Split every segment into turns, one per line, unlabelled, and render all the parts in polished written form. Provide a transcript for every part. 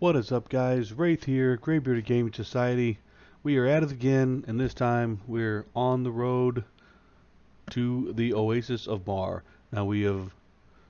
What is up, guys? Wraith here, Graybearded Gaming Society. We are at it again, and this time we're on the road to the Oasis of Marr. Now, we have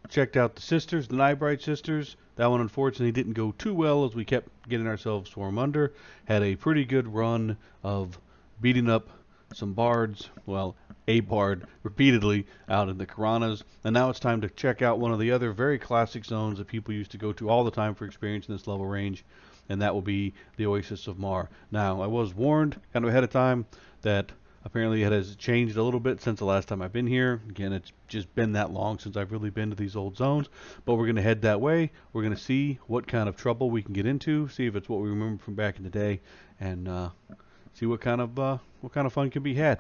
checked out the sisters, the Nightbright sisters. That one unfortunately didn't go too well as we kept getting ourselves swarmed under. Had a pretty good run of beating up some bards, well, a bard repeatedly out in the Karanas, and now it's time to check out one of the other very classic zones that people used to go to all the time for experience in this level range, and that will be the Oasis of Marr. Now, I was warned kind of ahead of time that apparently it has changed a little bit since the last time I've been here. Again, it's just been that long since I've really been to these old zones, but we're going to head that way. We're going to see what kind of trouble we can get into, see if it's what we remember from back in the day, and see what kind of fun can be had.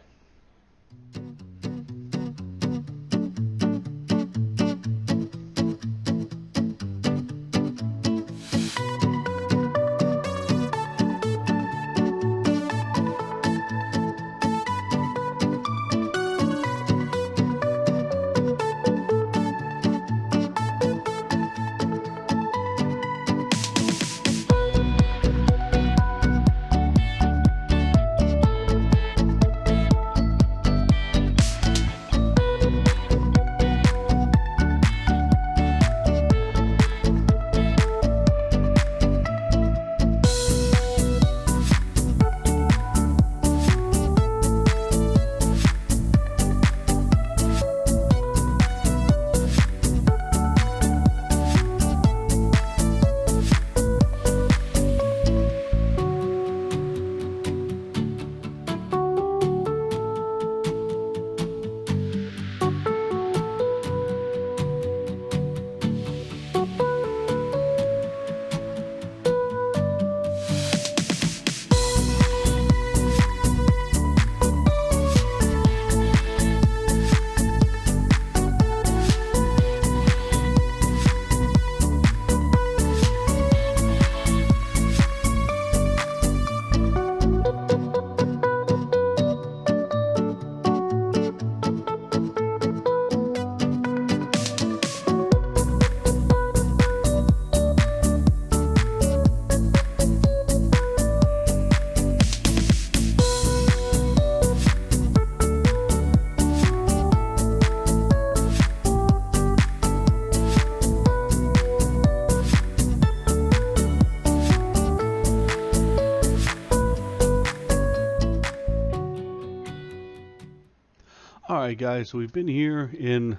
Alright, guys, so we've been here in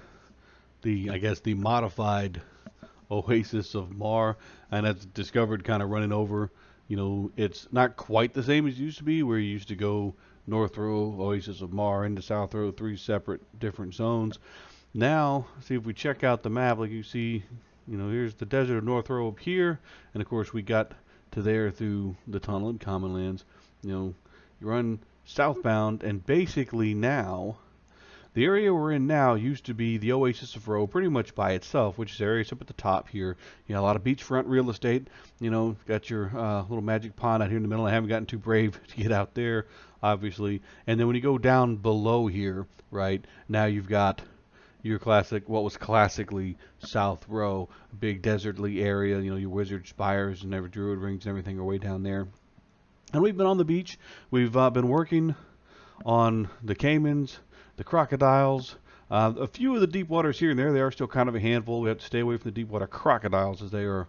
the modified Oasis of Marr, and that's discovered kind of running over. You know, it's not quite the same as it used to be, where you used to go North Row, Oasis of Marr, into South Row, three separate different zones. Now, see if we check out the map, like you see, you know, here's the desert of North Row up here, and of course we got to there through the tunnel and common lands. You know, you run southbound, and basically now, the area we're in now used to be the Oasis of Row pretty much by itself, which is areas up at the top here. You know, a lot of beachfront real estate. You know, got your little magic pond out here in the middle. I haven't gotten too brave to get out there, obviously. And then when you go down below here, right, now you've got your classic, what was classically South Row, big desertly area. You know, your wizard spires and every druid rings and everything are way down there. And we've been on the beach. We've been working on the caimans, the crocodiles, a few of the deep waters here and there. They are still kind of a handful. We have to stay away from the deep water crocodiles as they are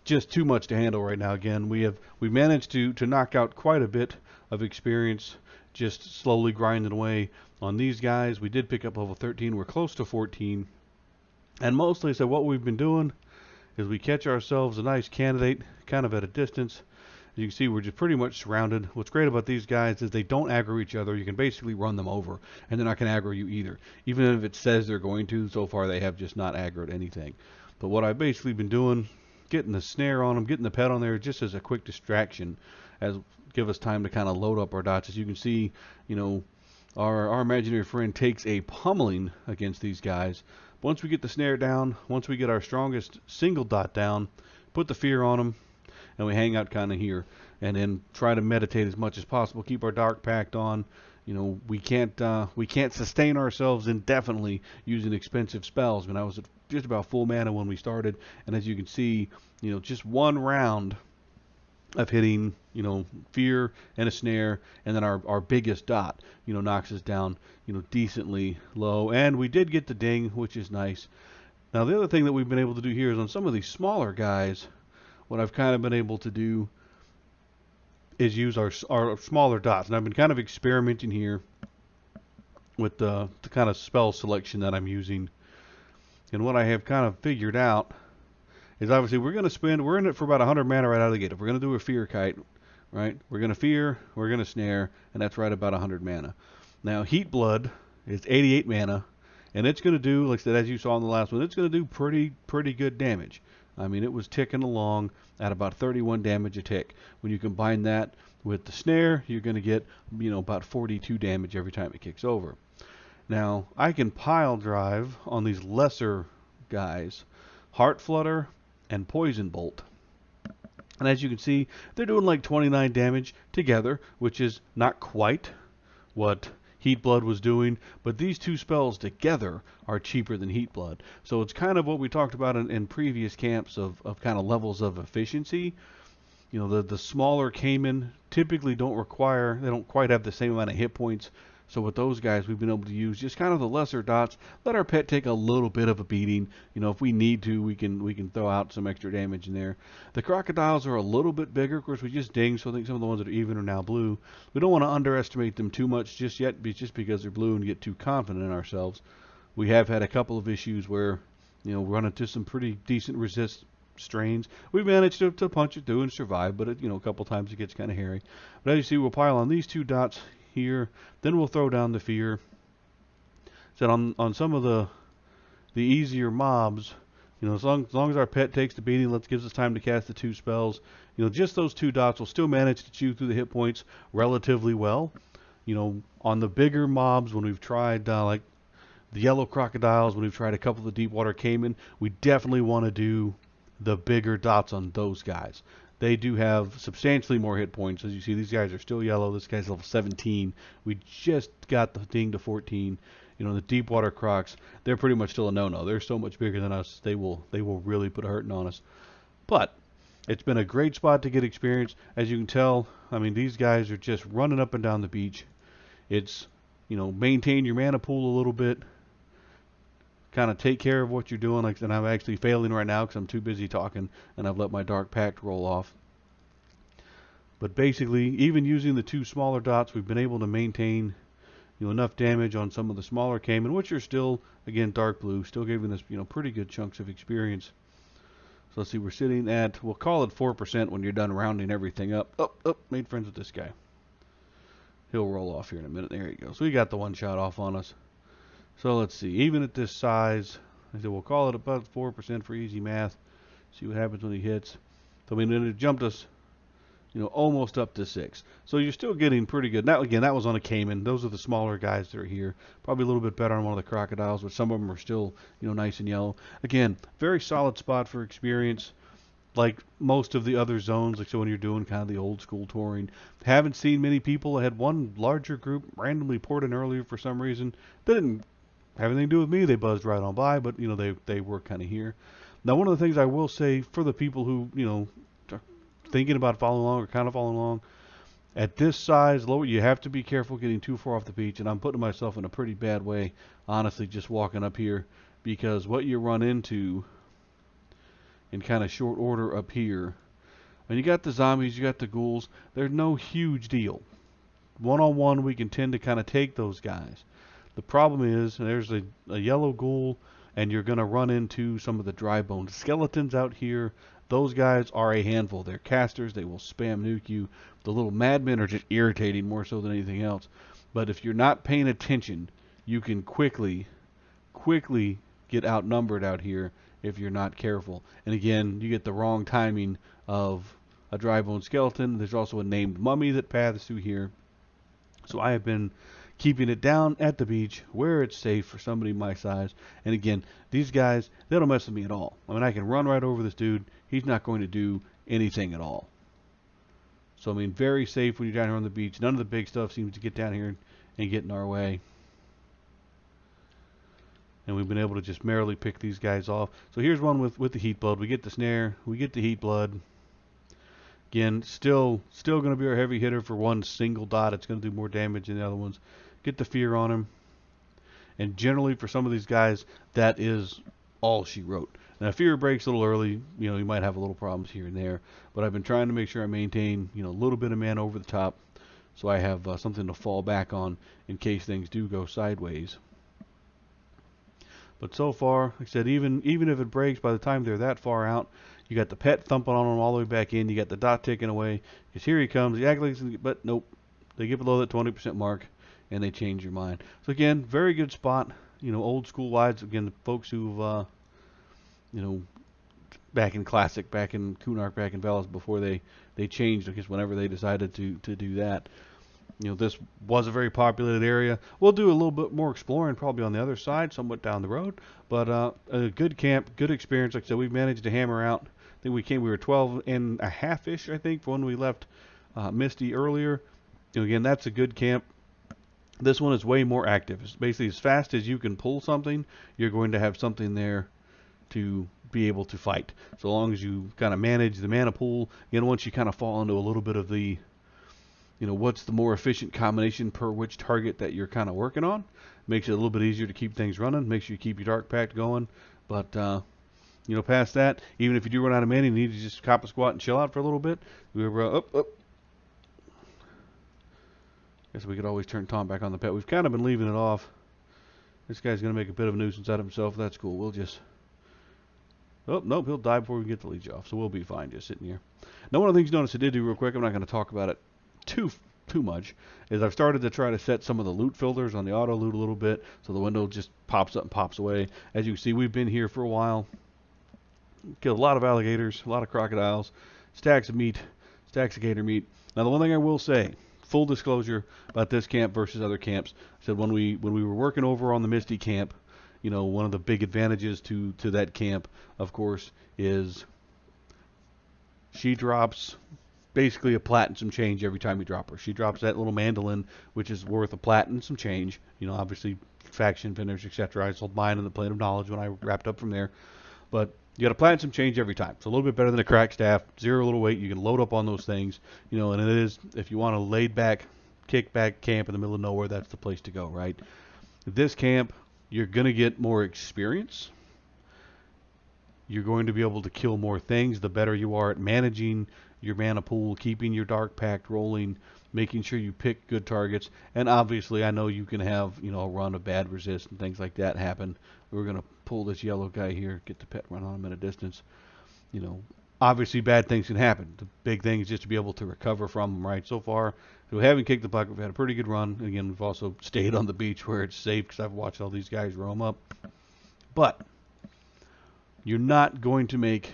just too much to handle right now. Again, we managed to knock out quite a bit of experience just slowly grinding away on these guys. We did pick up level 13. We're close to 14. And mostly, so what we've been doing is we catch ourselves a nice candidate kind of at a distance. You can see we're just pretty much surrounded. What's great about these guys is they don't aggro each other. You can basically run them over, and they're not going to aggro you either. Even if it says they're going to, so far they have just not aggroed anything. But what I've basically been doing, getting the snare on them, getting the pet on there just as a quick distraction, as give us time to kind of load up our dots. As you can see, you know, our imaginary friend takes a pummeling against these guys. Once we get the snare down, once we get our strongest single dot down, put the fear on them, and we hang out kind of here, and then try to meditate as much as possible. Keep our dark pact on. You know, we can't sustain ourselves indefinitely using expensive spells. When I was at just about full mana when we started, and as you can see, just one round of hitting, fear and a snare, and then our biggest dot, knocks us down, decently low. And we did get the ding, which is nice. Now, the other thing that we've been able to do here is on some of these smaller guys, what I've kind of been able to do is use our smaller dots. And I've been kind of experimenting here with the kind of spell selection that I'm using. And what I have kind of figured out is obviously we're in it for about 100 mana right out of the gate. If we're going to do a fear kite, right, we're going to fear, we're going to snare, and that's right about 100 mana. Now, Heat Blood is 88 mana, and it's going to do, like I said, as you saw in the last one, it's going to do pretty good damage. I mean, it was ticking along at about 31 damage a tick. When you combine that with the snare, you're going to get, about 42 damage every time it kicks over. Now, I can pile drive on these lesser guys, Heart Flutter and Poison Bolt. And as you can see, they're doing like 29 damage together, which is not quite what Heat Blood was doing, but these two spells together are cheaper than Heat Blood. So it's kind of what we talked about in previous camps of kind of levels of efficiency. The smaller Cayman typically don't quite have the same amount of hit points. So with those guys, we've been able to use just kind of the lesser dots, let our pet take a little bit of a beating. If we need to, we can throw out some extra damage in there. The crocodiles are a little bit bigger. Of course, we just dinged, so I think some of the ones that are even are now blue. We don't want to underestimate them too much just yet, just because they're blue and get too confident in ourselves. We have had a couple of issues where, we run into some pretty decent resist strains. We've managed to punch it through and survive, but a couple times it gets kind of hairy. But as you see, we'll pile on these two dots here, then we'll throw down the fear. So on some of the easier mobs, as long as our pet takes the beating, gives us time to cast the two spells. Just those two dots will still manage to chew through the hit points relatively well. On the bigger mobs, when we've tried like the yellow crocodiles, when we've tried a couple of the deep water caiman, we definitely want to do the bigger dots on those guys. They do have substantially more hit points. As you see, these guys are still yellow. This guy's level 17. We just got the ding to 14. The deep water crocs, they're pretty much still a no-no. They're so much bigger than us. They will really put a hurting on us. But it's been a great spot to get experience. As you can tell, I mean, these guys are just running up and down the beach. It's, maintain your mana pool a little bit. Kind of take care of what you're doing. And I'm actually failing right now because I'm too busy talking, and I've let my Dark Pact roll off. But basically, even using the two smaller dots, we've been able to maintain, enough damage on some of the smaller caiman, which are still, again, dark blue, still giving us, pretty good chunks of experience. So let's see, we're sitting at, we'll call it 4% when you're done rounding everything up. Oh, made friends with this guy. He'll roll off here in a minute. There you go. So we got the one shot off on us. So let's see, even at this size, I said we'll call it about 4% for easy math. See what happens when he hits. So I mean, it jumped us, almost up to 6. So you're still getting pretty good. Now again, that was on a caiman. Those are the smaller guys that are here. Probably a little bit better on one of the crocodiles, but some of them are still, nice and yellow. Again, very solid spot for experience. Like most of the other zones, like so when you're doing kind of the old school touring. Haven't seen many people. I had one larger group randomly poured in earlier for some reason. They didn't have anything to do with me. They buzzed right on by, but they were kind of here. Now, one of the things I will say for the people who are thinking about following along or kind of following along, at this size, lower, you have to be careful getting too far off the beach, and I'm putting myself in a pretty bad way, honestly, just walking up here, because what you run into in kind of short order up here, when you got the zombies, you got the ghouls, they're no huge deal. One-on-one, we can tend to kind of take those guys. The problem is, there's a yellow ghoul, and you're going to run into some of the dry bone skeletons out here. Those guys are a handful. They're casters. They will spam nuke you. The little madmen are just irritating more so than anything else. But if you're not paying attention, you can quickly get outnumbered out here if you're not careful. And again, you get the wrong timing of a dry bone skeleton. There's also a named mummy that paths through here. So I have been keeping it down at the beach where it's safe for somebody my size. And again, these guys, they don't mess with me at all. I mean, I can run right over this dude. He's not going to do anything at all. So, I mean, very safe when you're down here on the beach. None of the big stuff seems to get down here and get in our way. and we've been able to just merrily pick these guys off. So here's one with the heat blood. We get the snare, we get the heat blood. Again, still going to be our heavy hitter for one single dot. It's going to do more damage than the other ones. Get the fear on him. And generally for some of these guys, that is all she wrote. Now, if fear breaks a little early, you know, you might have a little problems here and there. But I've been trying to make sure I maintain, you know, a little bit of mana over the top, so I have something to fall back on in case things do go sideways. But so far, like I said, even if it breaks, by the time they're that far out, you got the pet thumping on them all the way back in. You got the dot ticking away. Because here he comes. He acts like, but nope. They get below that 20% mark, and they change your mind. So again, very good spot. You know, old school wides. Again, the folks who've, you know, back in Classic, back in Kunark, back in Velas, before they changed, I guess, whenever they decided to do that. You know, this was a very populated area. We'll do a little bit more exploring probably on the other side, somewhat down the road. But a good camp, good experience. Like I said, we've managed to hammer out. I think we were 12 and a half-ish, I think, for when we left Misty earlier. You know, again, that's a good camp. This one is way more active. It's basically as fast as you can pull something, you're going to have something there to be able to fight. So long as you kind of manage the mana pool. Again, once you kind of fall into a little bit of the, you know, what's the more efficient combination per which target that you're kind of working on, makes it a little bit easier to keep things running. Makes sure you keep your Dark Pact going. But you know, past that, even if you do run out of mana, you need to just cop a squat and chill out for a little bit. We were up. Guess we could always turn Tom back on the pet. We've kind of been leaving it off. This guy's going to make a bit of a nuisance out of himself. That's cool. We'll just... Oh, nope, he'll die before we get the leech off, so we'll be fine just sitting here. Now, one of the things you notice I did do real quick, I'm not going to talk about it too much, is I've started to try to set some of the loot filters on the auto loot a little bit, so the window just pops up and pops away. As you can see, we've been here for a while. Killed a lot of alligators, a lot of crocodiles, stacks of meat, stacks of gator meat. Now, the one thing I will say, full disclosure about this camp versus other camps, I said when we were working over on the Misty camp, you know, one of the big advantages to that camp, of course, is she drops basically a plat and some change every time you drop her. She drops that little mandolin, which is worth a plat and some change. You know, obviously faction finish, etc. I sold mine in the Plane of Knowledge when I wrapped up from there. But you got to plat and some change every time. It's a little bit better than a crack staff. 0 little weight. You can load up on those things. You know, and it is, if you want a laid back, kick back camp in the middle of nowhere, that's the place to go, right? This camp, you're going to get more experience. You're going to be able to kill more things the better you are at managing your mana pool, keeping your Dark Pact rolling, making sure you pick good targets. And obviously, I know you can have, you know, a run of bad resist and things like that happen. We're going to pull this yellow guy here, get the pet run on him at a distance. You know, obviously bad things can happen. The big thing is just to be able to recover from them, right? So far, we haven't kicked the bucket. We've had a pretty good run. Again, we've also stayed on the beach where it's safe because I've watched all these guys roam up. But you're not going to make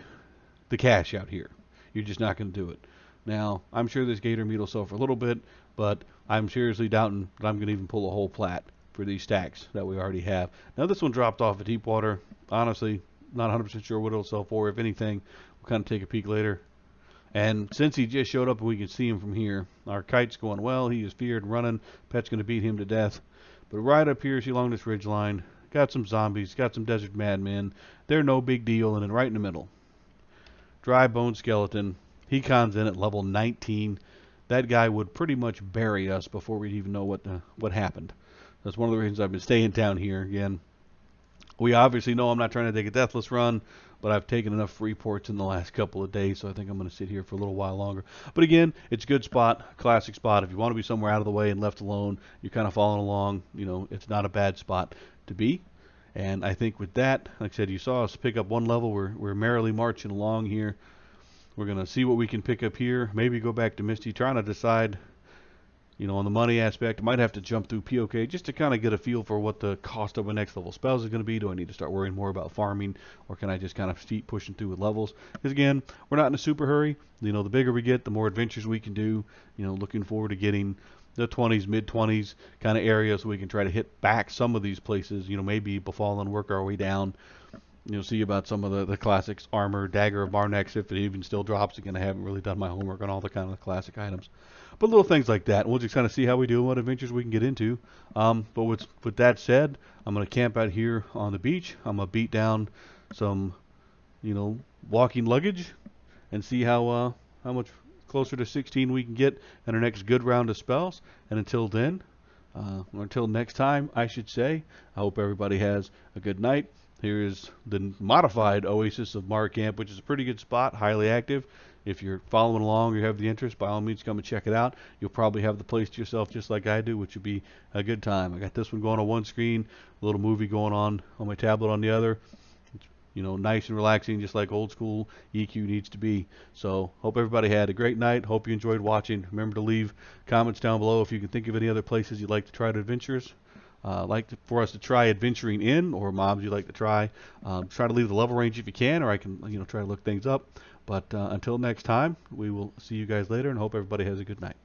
the cash out here. You're just not going to do it. Now, I'm sure this gator meat will sell for a little bit, but I'm seriously doubting that I'm going to even pull a whole plat for these stacks that we already have. Now, this one dropped off at Deepwater. Honestly, not 100% sure what it'll sell for. If anything, we'll kind of take a peek later. And since he just showed up and we can see him from here, our kite's going well. He is feared and running. Pet's going to beat him to death. But right up here, see along this ridge line, got some zombies, got some desert madmen. They're no big deal. And then right in the middle, dry bone skeleton. He cons in at level 19. That guy would pretty much bury us before we'd even know what happened. That's one of the reasons I've been staying down here. Again, we obviously know I'm not trying to take a deathless run, but I've taken enough free ports in the last couple of days, so I think I'm going to sit here for a little while longer. But again, it's a good spot, classic spot. If you want to be somewhere out of the way and left alone, you're kind of following along, you know, it's not a bad spot to be. And I think with that, like I said, you saw us pick up one level. We're merrily marching along here. We're going to see what we can pick up here. Maybe go back to Misty, trying to decide, you know, on the money aspect. I might have to jump through POK just to kind of get a feel for what the cost of my next level spells is going to be. Do I need to start worrying more about farming, or can I just kind of keep pushing through with levels? Because again, we're not in a super hurry. You know, the bigger we get, the more adventures we can do. You know, looking forward to getting the 20s, mid-20s kind of areas so we can try to hit back some of these places. You know, maybe befall and work our way down. You'll see about some of the classics, armor, dagger of Marnex, if it even still drops. Again, I haven't really done my homework on all the kind of classic items. But little things like that. We'll just kind of see how we do and what adventures we can get into. But with that said, I'm going to camp out here on the beach. I'm going to beat down some, walking luggage and see how much closer to 16 we can get in our next good round of spells. And until then, or until next time, I should say, I hope everybody has a good night. Here is the modified Oasis of Marr camp, which is a pretty good spot, highly active. If you're following along or you have the interest, by all means come and check it out. You'll probably have the place to yourself just like I do, which would be a good time. I got this one going on one screen, a little movie going on my tablet on the other. It's, nice and relaxing, just like old school EQ needs to be. So hope everybody had a great night. Hope you enjoyed watching. Remember to leave comments down below if you can think of any other places you'd like to try to adventures. For us to try adventuring in, or mobs you'd like to try. Try to leave the level range if you can, or I can try to look things up. But until next time, we will see you guys later, and hope everybody has a good night.